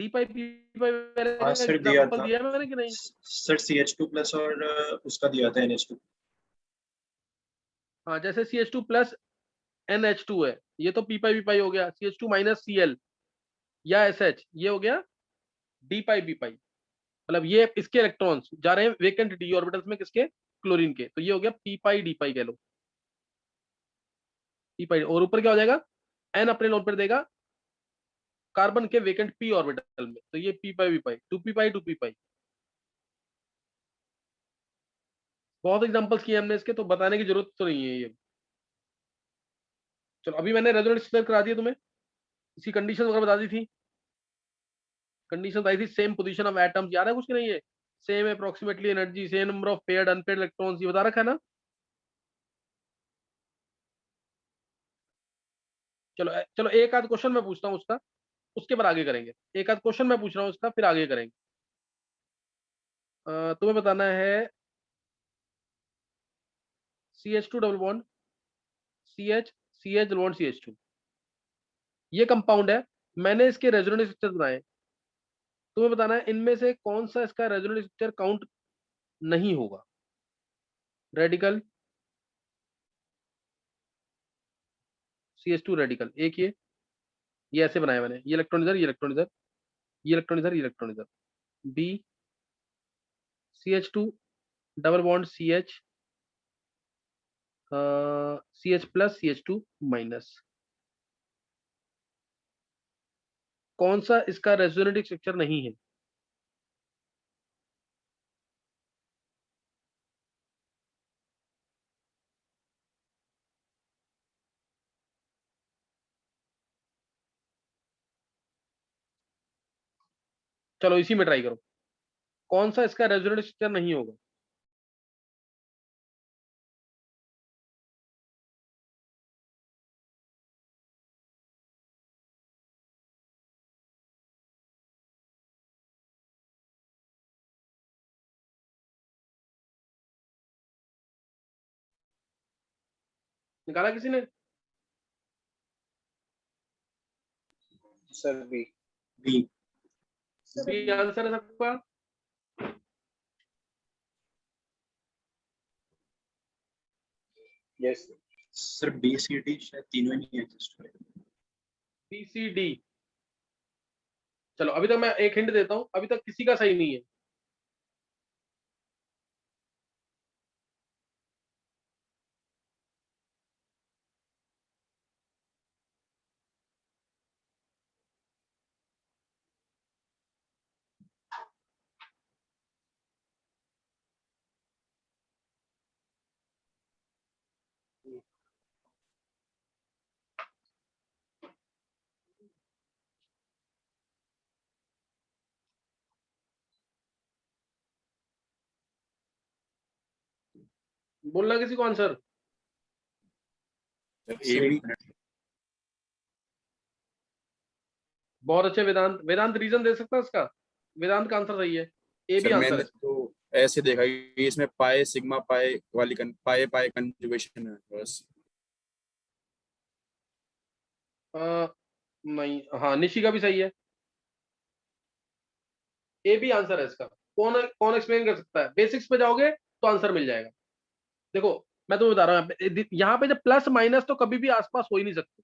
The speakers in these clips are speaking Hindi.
डी पाई पी पाई हाँ सर दिया एग्जांपल था दिया है मैंने कि नहीं? सर, CH2 प्लस और उसका दिया था NH2। हाँ, जैसे CH2 प्लस NH2 है, ये तो पी पाई पी पाई हो गया। CH2 माइनस Cl या SH, ये हो गया डी पाई पी पाई। मतलब ये इसके इलेक्ट्रॉन्स जा रहे हैं वेकेंट डी ऑर्बिटल्स में, किसके? क्लोरीन के। तो ये हो गया पी पाई डी पाई कह लो, पी पाई। और ऊपर क्या हो जाएगा? एन अपने लोन पर देगा कार्बन के वेकेंट पी ऑर्बिटल में, तो ये p pi v pi, two p pi two p pi. बहुत एग्जांपल्स किए हमने इसके, तो बताने की जरूरत तो नहीं है ये। चलो, अभी मैंने रेजोनेंस क्लियर करा दिया तुम्हें, इसकी कंडीशन वगैरह बता दी थी। कंडीशन बताई थी, सेम पोजीशन ऑफ एटम्स, याद है कुछ कि नहीं? है same approximately energy, same number of paired unpaired electrons, ये बता रखा है ना। चलो चलो, एक आध क्वेश्चन मैं पूछता हूँ उसका, उसके बाद आगे करेंगे। एक आध क्वेश्चन मैं पूछ रहा हूँ उसका, फिर आगे करेंगे। तुम्हें बताना है CH2 double bond CH double bond CH2, ये कंपाउंड है। मैंने इसके रेजोनेंस स्ट्रक्चर बनाए, तुम्हें बताना है इनमें से कौन सा इसका रेजोनेंस स्ट्रक्चर काउंट नहीं होगा। रेडिकल CH2 रेडिकल एक, ये ऐसे बनाया मैंने, ये इलेक्ट्रॉन इधर, ये इलेक्ट्रॉन इधर, ये इलेक्ट्रॉन इधर, ये इलेक्ट्रॉन इधर। B CH2 double bond CH plus CH2 minus, कौन सा इसका रेजोनेटिव स्ट्रक्चर नहीं है? चलो इसी में ट्राई करो, कौन सा इसका रेजोनेटिव स्ट्रक्चर नहीं होगा। निकाला किसी ने? Sir B. B. B answer है सबका? यस सर BCD शायद तीनों ही नहीं एग्जिस्ट हो रहे। BCD। चलो अभी तक मैं एक हिंट देता हूं, अभी तक किसी का सही नहीं है। बोलना किसी को आंसर। बहुत अच्छे वेदांत, वेदांत रीजन दे सकता है इसका? वेदांत का आंसर सही है, ए भी सर आंसर मैंने है। तो ऐसे देखा कि इसमें पाए सिग्मा पाए वाली पाए पाए कंजुगेशन है बस। नहीं, हाँ निशी का भी सही है, ए भी आंसर है इसका। कौन कौन एक्सप्लेन कर सकता है? बेसिक्स पे जाओगे तो आंसर मिल जाएगा। देखो मैं तुम्हें बता रहा हूँ, यहाँ पे जब प्लस माइनस तो कभी भी आसपास हो ही नहीं सकते,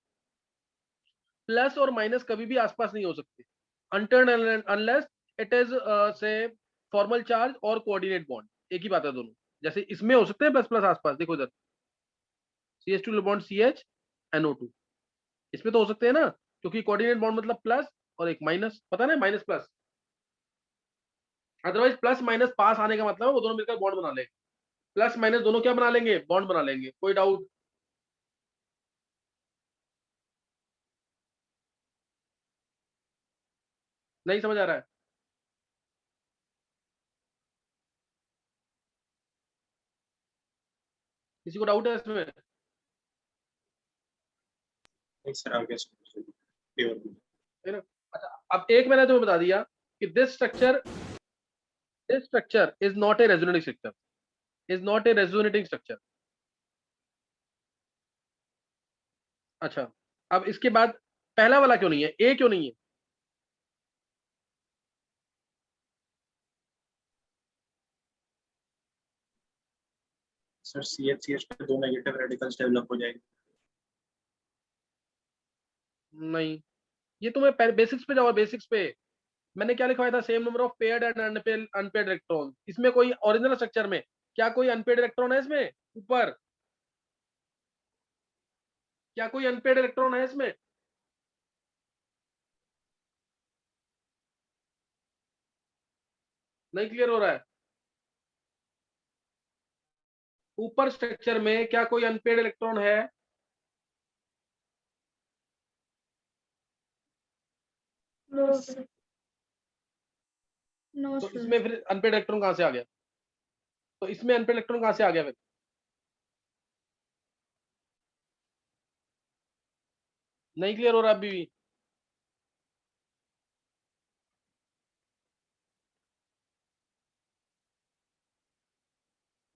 प्लस और माइनस कभी भी आसपास नहीं हो सकते अनटिल अनलेस इट इज से फॉर्मल चार्ज और कोऑर्डिनेट बॉन्ड, एक ही बात है दोनों। जैसे इसमें हो सकते हैं प्लस प्लस आसपास, देखो इधर CH2 बॉन्ड CH NO2, इसमें तो हो सकते हैं ना, क्योंकि कोऑर्डिनेट बॉन्ड मतलब प्लस और एक माइनस, पता ना, minus plus. Otherwise plus minus पास आने का मतलब है वो दोनों मिलकर बॉन्ड बना लेंगे, प्लस माइनस दोनों क्या बना लेंगे? बॉन्ड बना लेंगे, कोई डाउट? नहीं समझ आ रहा है? किसी को डाउट है इसमें? सर आगे प्योर बी। है ना? अच्छा, अब एक मैंने तुम्हें बता दिया कि this structure is not a resonating structure, is not a resonating structure. अच्छा, अब इसके बाद पहला वाला क्यों नहीं है? ए क्यों नहीं है? सर CH पे 2 नेगेटिव रेडिकल्स डेवलप हो जाएंगे। नहीं, ये तुम्हें बेसिक्स पे जाओ। बेसिक्स पे मैंने क्या लिखवाया था, same number of paired and unpaired electron. इसमें कोई ओरिजिनल स्ट्रक्चर में क्या कोई अनपेयर्ड इलेक्ट्रॉन है इसमें ऊपर? क्या कोई अनपेयर्ड इलेक्ट्रॉन है इसमें? नहीं क्लियर हो रहा है? ऊपर स्ट्रक्चर में क्या कोई अनपेयर्ड इलेक्ट्रॉन है? नो सर, नो तो सर। इसमें फिर अनपेयर्ड इलेक्ट्रॉन कहां से आ गया? तो इसमें अनपेयर्ड इलेक्ट्रॉन कहां से आ गया फिर? नहीं क्लियर हो रहा अभी भी?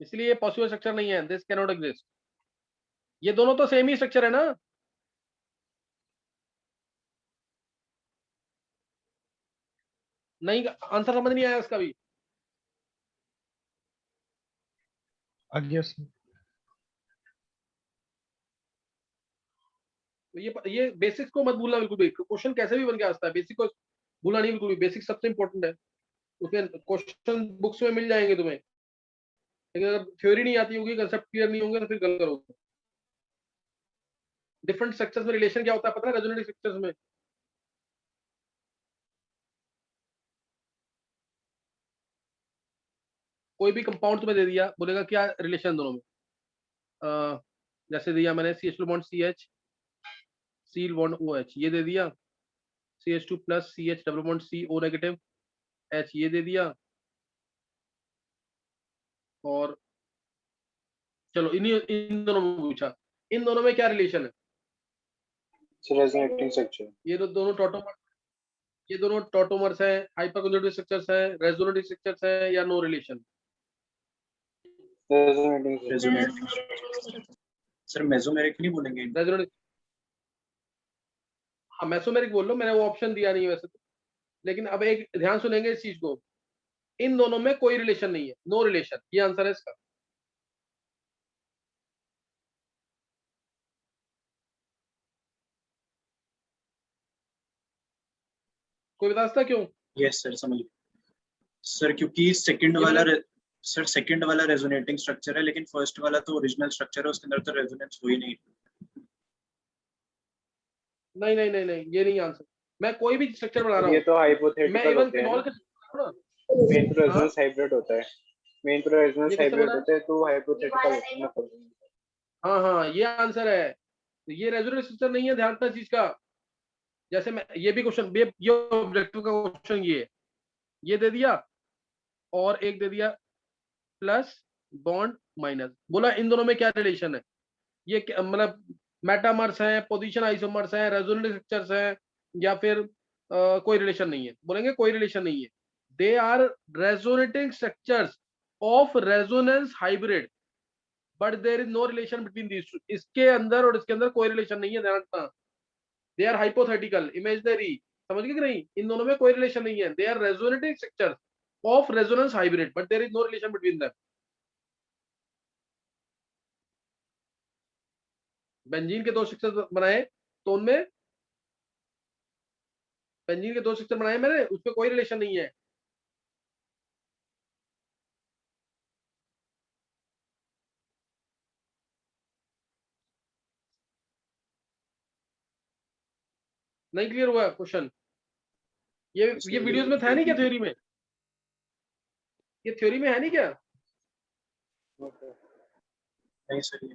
इसलिए पॉसिबल स्ट्रक्चर नहीं है, दिस कैन नॉट एग्जिस्ट। ये दोनों तो सेम ही स्ट्रक्चर है ना? नहीं, आंसर समझ नहीं आया इसका भी? सर तो ये बेसिक्स को मत भूलना बिल्कुल भी। क्वेश्चन कैसे भी बन के आता है, बेसिक को भूलना नहीं बिल्कुल भी। बेसिक सबसे इंपॉर्टेंट है, उसमें क्वेश्चन बुक्स में मिल जाएंगे तुम्हें। लेकिन अगर थ्योरी नहीं आती होगी, कंसेप्ट क्लियर नहीं होंगे, तो फिर गलत करोगे। डिफरेंट स्ट्रक्चर्स में रिलेशन क्या होता है पता है? रेजोनेटिंग स्ट्रक्चर्स में कोई भी कंपाउंड तुम्हें दे दिया, बोलेगा क्या रिलेशन दोनों में। जैसे दिया मैंने CH2 bond CH, seal bond OH, ये दे दिया। CH2 plus CH double bond CO negative H, ये दे दिया। और चलो इन दोनों में पूछा, इन दोनों में क्या रिलेशन है? Resonating structure. ये दोनों टॉटोमर, ये दोनों टॉटोमर्स हैं, हाइपर कंजर्वेटिव स्ट्रक्चर्स हैं, रेजोनेटिव स्ट्रक्चर्स हैं, या no relation? Resonating sir mesomeric नहीं बोलेंगे? रेजोनेटिव, हाँ मेसोमेरिक बोल लो, मैंने वो ऑप्शन दिया नहीं वैसे तो। लेकिन अब एक ध्यान सुनेंगे इस चीज को, इन दोनों में कोई रिलेशन नहीं है, नो रिलेशन, ये आंसर है इसका। कोई बता सकता क्यों? यस सर समझ सर, क्योंकि सेकंड ये वाला मैंने सर सेकंड वाला रेजोनेटिंग स्ट्रक्चर है, लेकिन फर्स्ट वाला तो ओरिजिनल स्ट्रक्चर है, उसके अंदर तो रेजोनेंस हो ही नहीं। नहीं नहीं नहीं नहीं, ये नहीं आंसर। मैं कोई भी स्ट्रक्चर बना रहा ये हूँ, तो मैं हाइपोथेटिकल इवन होते हैं फिनॉल ना। के मेन तो हाँ, रेजोनेंस हाइब्रिड होता है। मेन तो ये रेजोनेंस कैसे हाइब्रिड बना? होता है, तो हाइपोथेटिकल मतलब। हाँ हाँ, ये आंसर है। तो ये रेजोनेंस स्ट्रक्चर नहीं है, ध्यान रखना इस चीज का। जैसे मैं ये भी क्वेश्चन, ये ऑब्जेक्टिव का क्वेश्चन, ये दे दिया और एक दे दिया प्लस बॉन्ड माइनस, बोला इन दोनों में क्या रिलेशन है? ये मतलब मेटामर्स हैं, पोजीशन आइसोमर्स हैं, रेजोनेटिव स्ट्रक्चर्स हैं, या फिर कोई रिलेशन नहीं है? बोलेंगे कोई रिलेशन नहीं है। They are resonating structures of resonance hybrid, but there is no relation between these two. इसके अंदर और इसके अंदर कोई रिलेशन नहीं है, ध्यान रखना। They are hypothetical, imaginary. समझ गए कि नहीं? इन दोनों में कोई रिलेशन नहीं है। They are resonating structures of resonance hybrid, but there is no relation between them. Benzene के दो स्ट्रक्चर बनाए, तो उनमें बेंजीन के दो स्ट्रक्चर बनाए मैंने, उसमें कोई रिलेशन नहीं है। नहीं क्लियर हुआ क्वेश्चन? ये वीडियोस में था नहीं क्या थ्योरी में? ये थ्योरी में है नहीं क्या? नहीं सर ये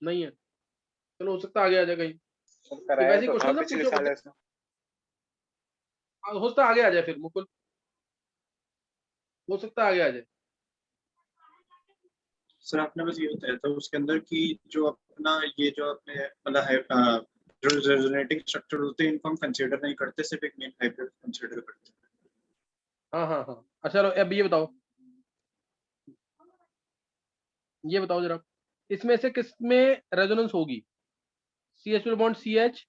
नहीं है, चलो हो सकता है आगे आ जाए कहीं। ये कराया वैसे तो था क्वेश्चन ना पिछले पूछो, साल ऐसा। हो सकता है आगे आ जाए फिर मुकुल, हो सकता है आगे आ जाए। सर आपने बस ये बताया था उसके अंदर कि जो अपना ये जो आपने मतलब है जो रेजोनेटिंग स्ट्रक्चर होते हैं इनको हम कंसीडर नहीं करते, सिर्फ एक मेन हाइब्रिड कंसीडर करते हैं। हाँ हाँ हाँ, अच्छा चलो अब ये बताओ जरा, इसमें से किस में रेजोनेंस होगी? CH bond CH,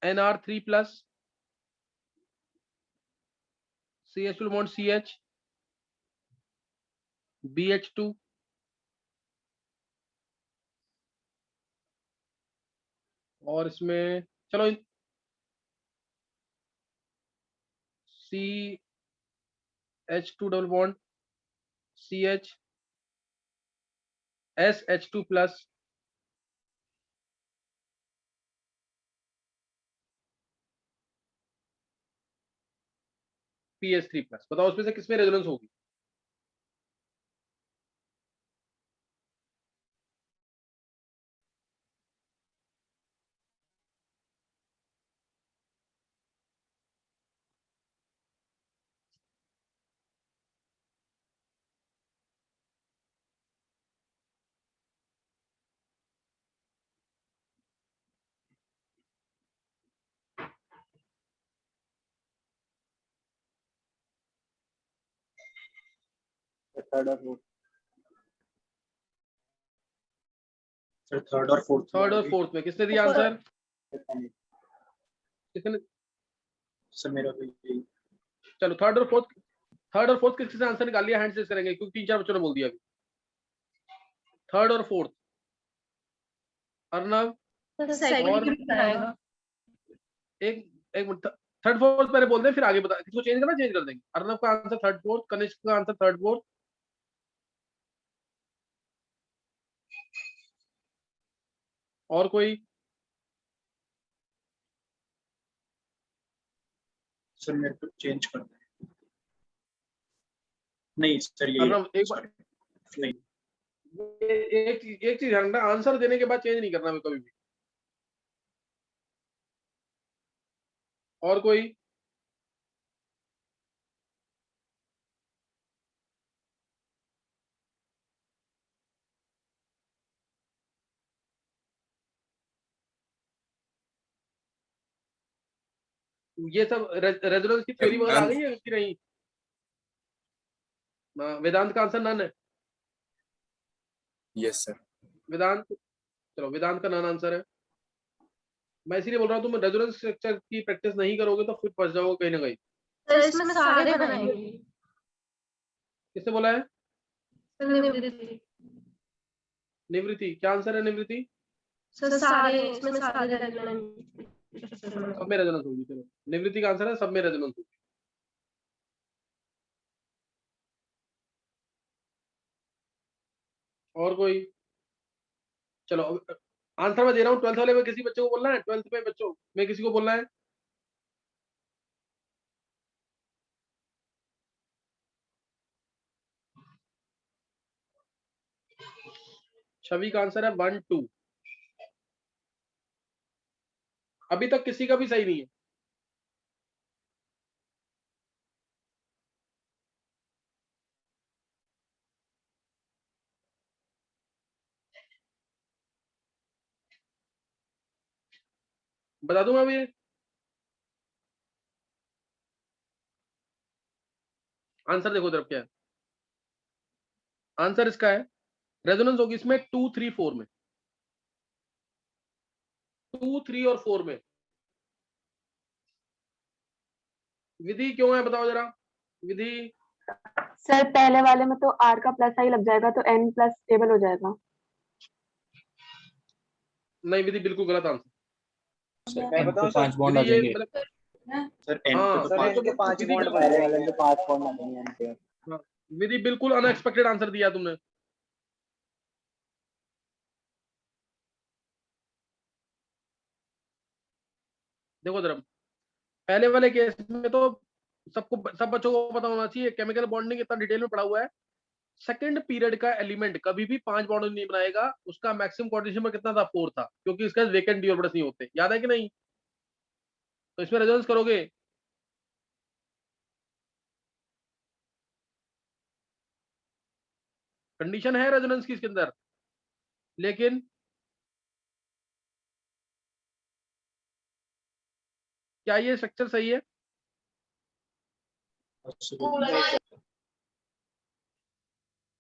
NR3 plus, CH bond CH, BH2, और इसमें चलो CH2 double bond CH SH2 plus PH3 plus. बताओ उसमें से किसमें रेजोनेंस होगी? थर्ड और फोर्थ। सर थर्ड और फोर्थ थर्ड और फोर्थ में किसने दिया आंसर? किसने? सर मेरा भी यही। चलो थर्ड और फोर्थ किससे आंसर निकाल लिया? हैंड से करेंगे क्योंकि 3-4 बच्चों ने बोल दिया अभी। थर्ड और फोर्थ अर्नव सेकंड आएगा। एक एक मिनट, थर्ड फोर्थ पहले बोल दें फिर आगे बता। किसको चेंज करना? चेंज कर देंगे। अर्नव का आंसर थर्ड फोर्थ, कनिष्क का आंसर थर्ड फोर्थ, और कोई? सर मेरे को चेंज करना है। नहीं सर ये अर्नव एक बार नहीं। एक चीज ध्यान रखना, आंसर देने के बाद चेंज नहीं करना है कभी भी। और कोई? ये सब रेजोनेंस की थ्योरी वगैरह आ गई है कि नहीं? वेदांत का आंसर नन है। Yes sir. वेदांत, चलो वेदांत का नन आंसर है। मैं इसीलिए बोल रहा हूँ तुम रेजोनेंस स्ट्रक्चर की प्रैक्टिस नहीं करोगे तो फिर फंस जाओगे कहीं ना कहीं। सर इसमें सारे बनाएंगे। किसने बोला है? सर निवृत्ति, क्या आंसर है निवृत्ति? सारे इसमें सारे रेजोनेंस। सब में रेजोनेंस होगी। चलो निवृत्ति का आंसर है सब में रेजोनेंस होगी। और कोई? चलो आंसर मैं दे रहा हूँ। 12th वाले में किसी बच्चे को बोलना है? 12th में बच्चों में किसी को बोलना है? छवि का आंसर है 1 2। अभी तक किसी का भी सही नहीं है। बता दूंगा अभी। आंसर देखो तरफ क्या है। आंसर इसका है रेजोनेंस होगी इसमें 2 3 4 में। 2 3 और 4 में। विधि क्यों है बताओ जरा। विधि सर पहले वाले में तो आर का प्लस आई लग जाएगा तो एन प्लस टेबल हो जाएगा। नहीं, विधि बिल्कुल गलत आंसर। मैं बताऊं सर? 5 बॉन्ड आ विधि ये जाएंगे। मतलब सर एन हाँ, पे तो सर पांच इनके 5 विधि बॉन्ड बिल्कुल- पहले वाले में 5 बॉन्ड आ जाएंगे इनके। हाँ, विधि बिल्कुल अनएक्सपेक्टेड आंसर दिया तुमने। देखो जरा, पहले वाले केस में तो सब बच्चों को पता होना चाहिए केमिकल बॉन्डिंग इतना डिटेल में पढ़ा हुआ है। सेकंड पीरियड का एलिमेंट कभी भी 5 बॉन्ड नहीं बनाएगा। उसका मैक्सिमम कोऑर्डिनेशन में कितना था? 4 था, क्योंकि इसका वेकेंट डी ऑर्बिटल्स नहीं होते। याद है कि नहीं? तो इसमें रेजोनेंस करोगे। कंडीशन है रेजोनेंस की इसके अंदर, लेकिन क्या ये स्ट्रक्चर सही है?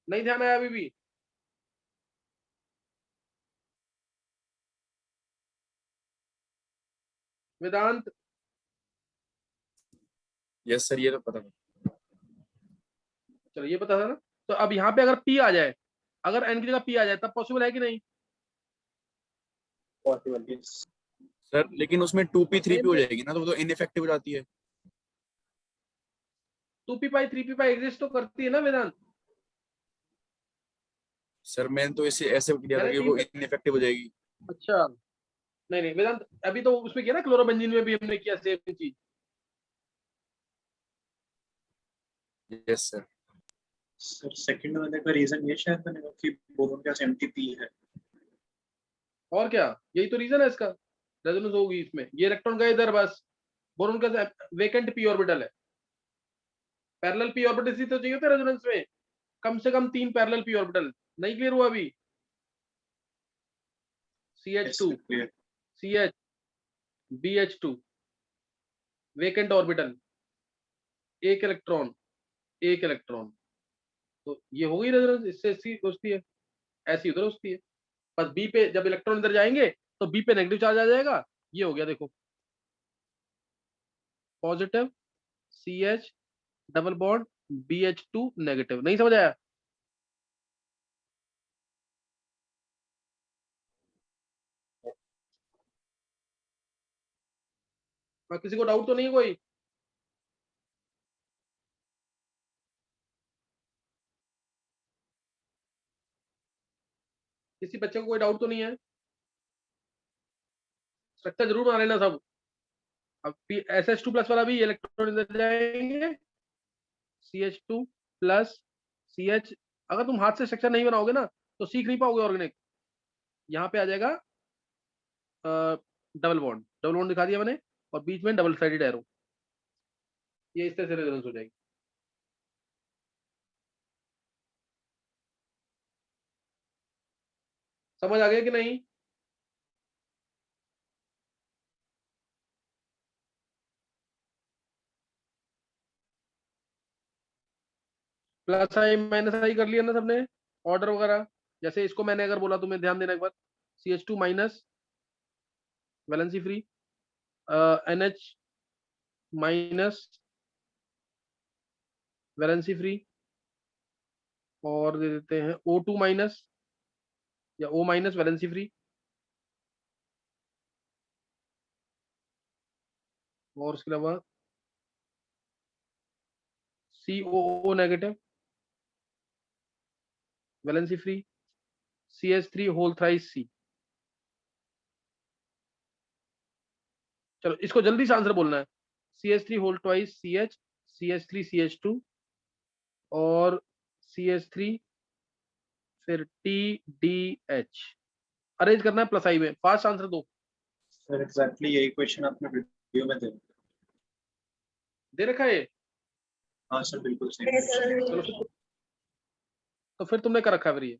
नहीं ध्यान आया अभी भी? वेदांत, यस सर ये तो पता है। चलो ये पता था ना। तो अब यहाँ पे अगर P आ जाए, अगर N की जगह P आ जाए तब पॉसिबल है कि नहीं? पॉसिबल। सर लेकिन उसमें 2p 3p हो जाएगी ना, तो वो तो इनइफेक्टिव हो जाती है। 2p पाई 3p पाई एग्जिस्ट तो करती है ना वेदांत? सर मैंने तो इसे ऐसे किया था मैंने कि तीन वो से, इनइफेक्टिव हो जाएगी। अच्छा नहीं नहीं वेदांत, अभी तो उसमें किया ना, क्लोरोबेंजीन में भी हमने किया सेम चीज। Yes sir. सर सेकंड वाले का रीजन ये शायद बनेगा कि बोरोन का एमटीपी है। और क्या, यही तो रीजन है इसका, रेजोनेंस होगी इसमें, ये इलेक्ट्रॉन गए इधर बस, बोरोन का वेकेंट p ऑर्बिटल है, पैरेलल p ऑर्बिटल इसी तो चाहिए होते रेजोनेंस में, कम से कम 3 पैरेलल p ऑर्बिटल। नहीं क्लियर हुआ अभी? CH2 CH BH2 vacant orbital, एक इलेक्ट्रॉन एक इलेक्ट्रॉन, तो ये हो गई रेजोनेंस, इससे ऐसी होती है, ऐसी उधर होती है। बस बी पे जब इलेक्ट्रॉन इधर जाएंगे तो बी पे नेगेटिव चार्ज आ जाएगा, ये हो गया देखो, positive CH double bond BH2 negative. नहीं समझ आया? किसी को डाउट तो नहीं है कोई? किसी बच्चे को कोई डाउट तो नहीं है? स्ट्रक्चर जरूर बना लेना सब। अब SH2 प्लस वाला भी इलेक्ट्रॉन इधर जाएंगे, CH2 प्लस CH, अगर तुम हाथ से स्ट्रक्चर नहीं बनाओगे ना तो सीख नहीं पाओगे ऑर्गेनिक। यहाँ पे आ जाएगा डबल बॉन्ड दिखा दिया मैंने, और बीच में डबल साइडेड एरो, ये इस तरह से रेजोनेंस हो जाएगी। समझ आ गया कि नहीं? प्लस आई माइनस आई कर लिया ना सबने, ऑर्डर वगैरह। जैसे इसको मैंने अगर बोला, तुम्हें ध्यान देना एक बार, CH2 minus valency free, NH minus valency free, और दे देते हैं O2 माइनस या O माइनस वैलेंसी फ्री, और उसके अलावा COO negative valency free, CH3 whole thrice C। चलो इसको जल्दी से आंसर बोलना है, CH3 whole twice CH, CH3 CH2 और CH3 फिर TDH, अरेंज करना है प्लस आई में, फास्ट आंसर दो। सर एग्जैक्टली यही क्वेश्चन आपने वीडियो में दे रखा है ये? हाँ सर बिल्कुल सही। चलो तो फिर तुमने कर रखा है फिर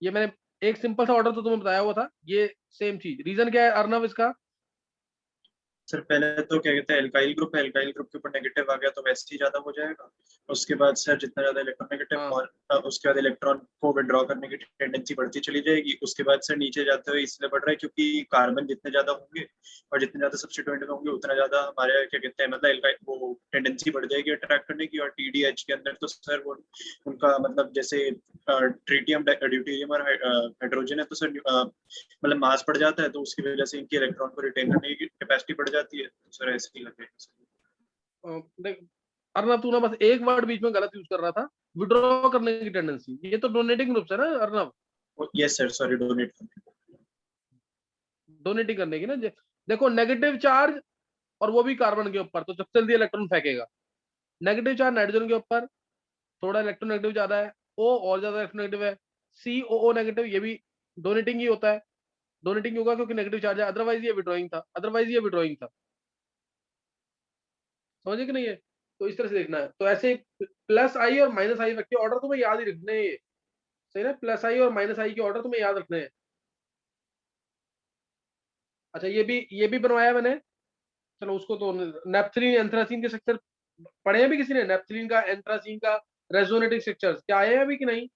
ये मैंने एक सिंपल सा ऑर्डर तो तुम्हें बताया हुआ था, ये सेम चीज। रीजन क्या है अर्नव इसका? सर पहले तो क्या कहते हैं एल्काइल ग्रुप है, एल्काइल ग्रुप के ऊपर नेगेटिव आ गया तो वैसे ही ज्यादा हो जाएगा। उसके बाद सर जितना ज्यादा इलेक्ट्रॉन नेगेटिव हाँ। और उसके बाद इलेक्ट्रॉन को विड्रॉ करने की टेंडेंसी बढ़ती चली जाएगी। उसके बाद सर नीचे जाते हुए इसलिए बढ़ रहा है क्योंकि कार्बन जितने ज्यादा होंगे और जितने ज्यादा सब्स्टिट्यूएंट में होंगे उतना ज्यादा हमारे क्या कहते हैं मतलब एल्काइल वो टेंडेंसी बढ़ जाएगी अट्रैक्ट करने की। और TDH के अंदर तो सर वो उनका मतलब जैसे ट्रीटियम ड्यूटेरियम और हाइड्रोजन है तो सर मतलब मास बढ़ जाता है तो उसकी वजह से इनकी इलेक्ट्रॉन को रिटेन करने की कैपेसिटी बढ़ जाती है। तो सर ऐसे ही लगेगा। देख अर्नव, तू ना बस एक वर्ड बीच में गलत यूज कर रहा था, विड्रॉ करने की टेंडेंसी, ये तो डोनेटिंग ग्रुप है ना Arnav, yes sir sorry donate donating करने की ना। देखो नेगेटिव चार्ज और वो भी कार्बन के ऊपर, तो सबसे जल्दी इलेक्ट्रॉन फेंकेगा। नेगेटिव चार्ज नाइट्रोजन के ऊपर, थोड़ा इलेक्ट्रॉन नेगेटिव ज्यादा है, O और ज्यादा इलेक्ट्रॉन नेगेटिव है, COO नेगेटिव, ये भी डोनेटिंग ही होता है। डोनेटिंग होगा क्योंकि नेगेटिव चार्ज है, अदरवाइज ये विड्रॉइंग था, अदरवाइज ये विड्रॉइंग था। समझे कि नहीं है? तो इस तरह से देखना है। तो ऐसे प्लस आई और माइनस आई रखिए, ऑर्डर तुम्हें याद ही रखने हैं ये, सही ना? प्लस आई और माइनस आई के ऑर्डर तुम्हें याद रखने हैं। अच्छा ये भी बनवाया मैंने, चलो उसको तो, नेपथलीन एंथ्रासीन के स्ट्रक्चर पढ़े हैं भी किसी ने? नेपथलीन का एंथ्रासीन का रेजोनेटिव स्ट्रक्चर्स क्या आए हैं अभी कि नहीं?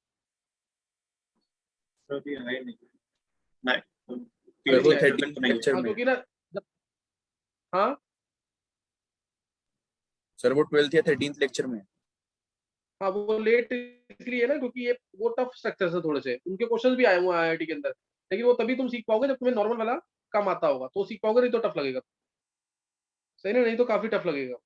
अभी है नहीं सर वो नहीं है। 13th लेक्चर हाँ में। क्योंकि ना हाँ सर वो 12th या 13th लेक्चर में। हाँ वो लेट इसलिए ना क्योंकि ये वो टफ स्ट्रक्चर है थोड़े से, उनके क्वेश्चंस भी आए हुए हैं आईआईटी के अंदर, लेकिन वो तभी तुम सीख पाओगे जब तुम्हें नॉर्मल वाला कम आता होगा, तो सीख पाओगे, नहीं तो टफ लगेगा। सही ना, नहीं तो काफी टफ लगेगा।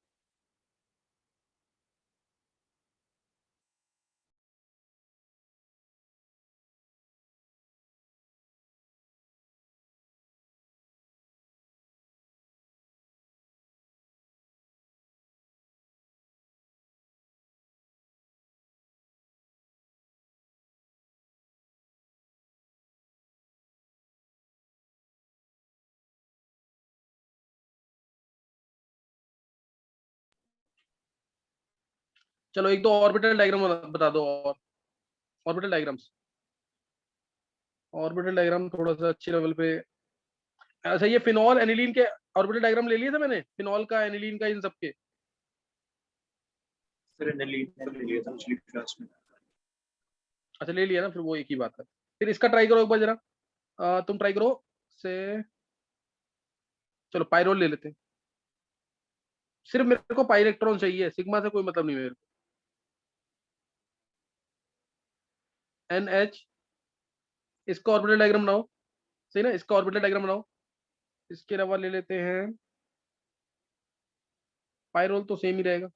चलो एक दो ऑर्बिटल डायग्राम बता दो, और ऑर्बिटल डायग्राम्स, ऑर्बिटल डायग्राम थोड़ा सा अच्छे लेवल पे। अच्छा, ये फिनॉल एनिलीन के ऑर्बिटल डायग्राम ले लिए थे मैंने, फिनॉल का, एनिलीन का, इन सबके। सर एनिलीन ले लिया था पिछली क्लास में। अच्छा ले लिया ना, फिर वो एक ही बात है। फिर इसका ट्राई करो एक बार जरा, तुम ट्राई करो से, चलो पायरोल ले लेते हैं। सिर्फ मेरे को पाई इलेक्ट्रॉन चाहिए, सिग्मा से कोई मतलब नहीं मेरे को। NH, इसका ऑर्बिटल डायग्राम बनाओ। सही ना, इसका ऑर्बिटल डायग्राम बनाओ। इसके अलावा ले लेते हैं पायरोल, तो सेम ही रहेगा।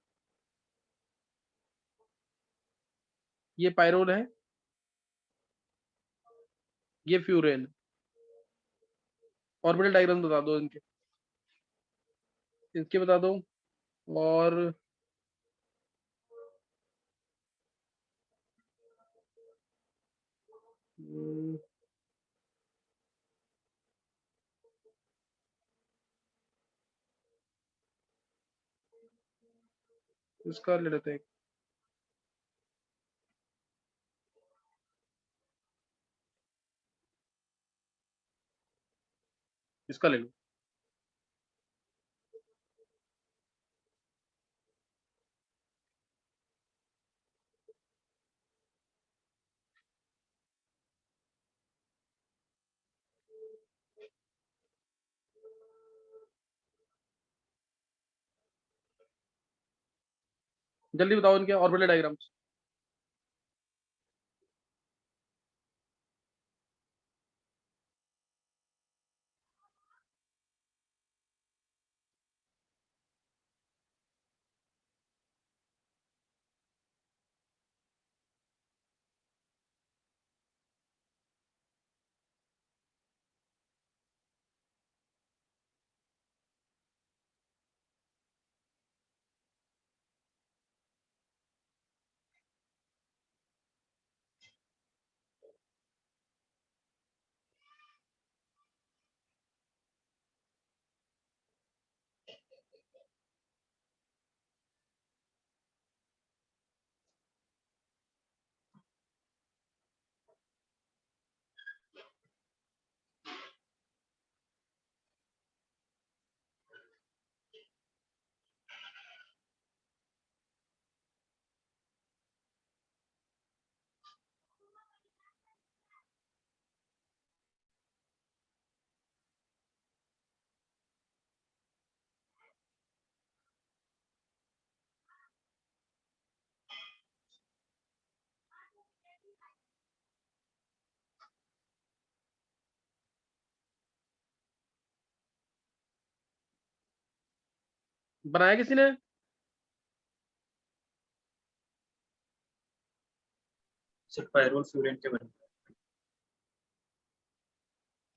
ये पायरोल है, ये फ्यूरेन। ऑर्बिटल डायग्राम बता दो इनके, इनके बता दो। और इसका ले लेते हैं, इसका ले लो। जल्दी बताओ इनके ऑर्बिटल डायग्राम्स। बनाया किसी ने? सर पायरोल फ्यूरेन के बने।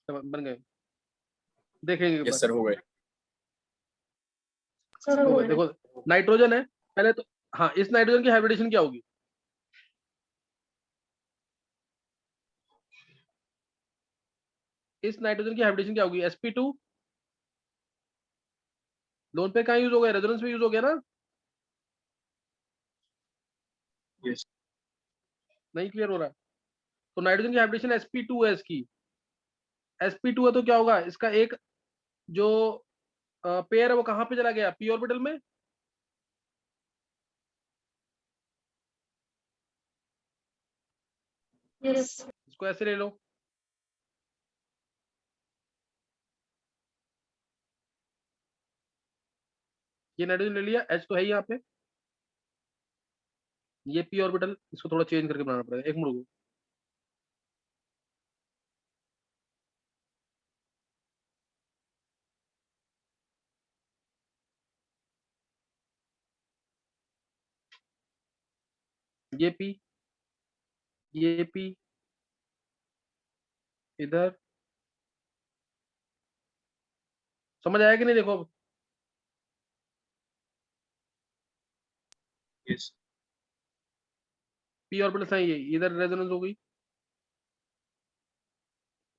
बन गए, देखेंगे एक बार। यस सर, हो गए। सर हो हो गए, गए। देखो नाइट्रोजन है पहले तो। हाँ, इस नाइट्रोजन की हाइब्रिडेशन क्या होगी? इस नाइट्रोजन की हाइब्रिडेशन क्या होगी? sp2। लोन पे कहाँ यूज हो गया? रेजोनेंस में यूज हो गया ना? यस। नहीं क्लियर हो रहा? तो नाइट्रोजन की हाइब्रिडेशन sp2 है इसकी। sp2 है तो क्या होगा इसका? एक जो पेयर है वो कहाँ पे चला गया? p ऑर्बिटल में। यस। इसको ऐसे ले लो, ये नाइट्रोजन ले लिया, H तो है ही यहाँ पे। ये पी ऑर्बिटल, इसको थोड़ा चेंज करके बनाना पड़ेगा, एक मिनट रुको। ये पी, ये पी इधर, समझ आया कि नहीं? देखो अब यस पी ऑर्बिटल सही है, इधर रेजोनेंस हो गई,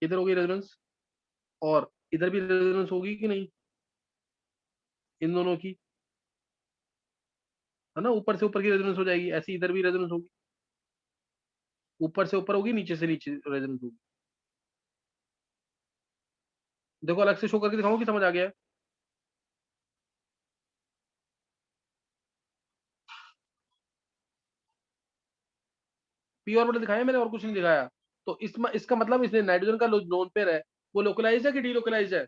इधर हो गई रेजोनेंस, और इधर भी रेजोनेंस होगी कि नहीं इन दोनों की, है ना? ऊपर से ऊपर की रेजोनेंस हो जाएगी, ऐसी इधर भी रेजोनेंस होगी, ऊपर से ऊपर होगी, नीचे से नीचे रेजोनेंस होगी। देखो अलग से शो करके दिखाऊं कि समझ आ गया है? पी ऑर्बिटल दिखाया मैंने और कुछ नहीं दिखाया। तो इसमें इसका मतलब इसने नाइट्रोजन का लोन पेयर है वो लोकलाइज है कि डीलोकलाइज है?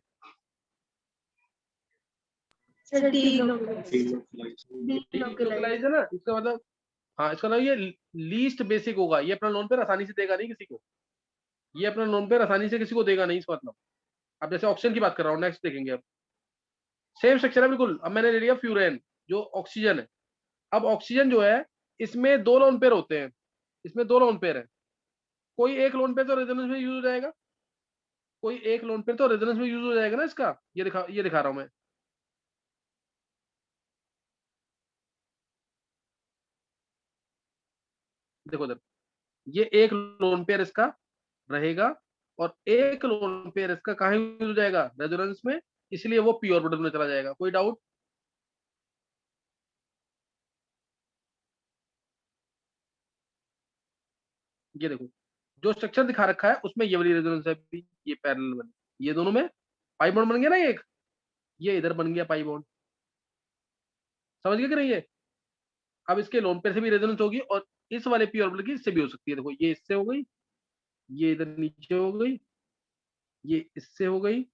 सर डीलोकलाइज है ना, इसका मतलब, हाँ इसका मतलब ये लीस्ट बेसिक होगा, ये अपना लोन पेयर आसानी से देगा नहीं किसी को, ये अपना लोन पेयर आसानी से किसी को देगा नहीं, इसका मतलब। अब जैसे ऑक्सीजन की बात कर रहा हूँ, नेक्स्ट देखेंगे अब। सेम स्ट्रक्चर है बिल्कुल। अब मैंने ले लिया फ्यूरेन जो ऑक्सीजन है। अब ऑक्सीजन जो है इसमें दो लोन पेयर होते हैं, इसमें दो लोन पेयर है, कोई एक लोन पेयर तो रेजोनेंस में यूज हो जाएगा, कोई एक लोन पेयर तो रेजोनेंस में यूज हो जाएगा ना इसका। ये दिखा रहा हूं मैं। देखो इधर, ये एक लोन पेयर इसका रहेगा और एक लोन पेयर इसका कहाँ यूज हो जाएगा? रेजोनेंस में, इसलिए वो पी ऑर्बिटल में चला जाएगा। कोई डाउट? ये देखो जो स्ट्रक्चर दिखा रखा है उसमें ये वाली रेजोनेंस है भी, ये पैरेलल वाली, ये दोनों में पाई बॉन्ड बन गया ना एक, ये इधर बन गया पाई बॉन्ड, समझ गए कि नहीं? ये अब इसके लोन पेयर से भी रेजोनेंस होगी और इस वाले पी ऑर्बिटल की इससे भी हो सकती है। देखो ये इससे हो गई, ये इधर नीचे हो गई, ये इससे हो गई,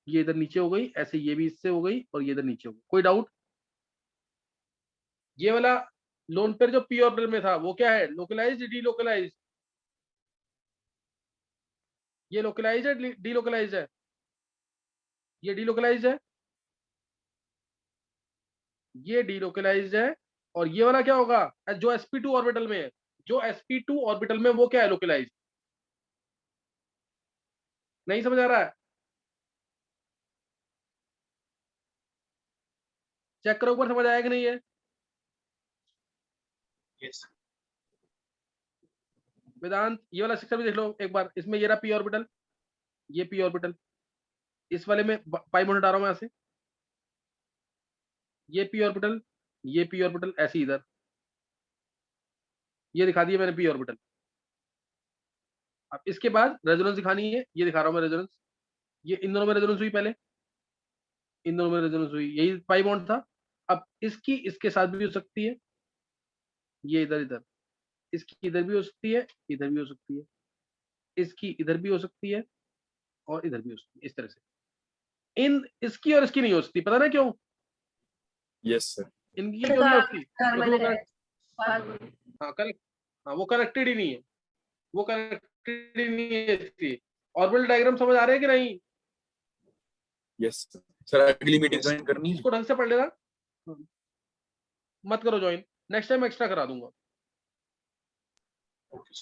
ये इधर नीचे हो गई, ऐसे ये भी इससे हो गई और ये इधर नीचे हो गई। कोई डाउट? ये वाला लोन पेयर जो पी ऑर्बिटल में था वो क्या है? Localized, delocalized? ये लोकलाइज्ड है, डीलोकलाइज्ड है? ये डीलोकलाइज्ड है, ये डीलोकलाइज्ड है। और ये वाला क्या होगा? जो sp2 ऑर्बिटल में है, जो sp2 ऑर्बिटल में वो क्या है? लोकलाइज्ड। नहीं समझ आ रहा है? चेक करो ऊपर, समझ आया कि नहीं है? यस वेदांत ये वाला सेक्शन भी देख लो एक बार, इसमें ये रहा पी ऑर्बिटल, ये पी ऑर्बिटल, इस वाले में पाई बॉन्ड हटा रहा हूं मैं यहाँ से, ये पी ऑर्बिटल, ये पी ऑर्बिटल, ऐसे इधर, ये दिखा दिया मैंने पी ऑर्बिटल। अब इसके बाद रेजोनेंस दिखानी है, ये दिखा रहा हूं मैं रेजोनेंस। ये इन दोनों में रेजोनेंस हुई, पहले इन दोनों में रेजोनेंस हुई, यही पाई बॉन्ड था। अब इसकी इसके साथ भी हो सकती है, ये इधर इधर, इसकी इधर भी हो सकती है, इधर भी हो सकती है, इसकी इधर भी हो सकती है और इधर भी हो सकती है, इस तरह से। इन इसकी और इसकी नहीं हो सकती, पता ना क्यों? Yes sir. इनकी क्यों नहीं हो सकती? क्योंकि वो हाँ करेक्ट, हाँ वो कनेक्टेड ही नहीं है, वो कनेक्टेड ही नहीं है इसकी। ऑर्बिटल डायग्राम समझ आ रहे हैं कि नहीं? यस सर, अगली मीटिंग ज्वाइन करनी है। इसको ढंग से पढ़ लेना, मत करो ज्वाइन, नेक्स्ट टाइम एक्स्ट्रा करा दूंगा। ओके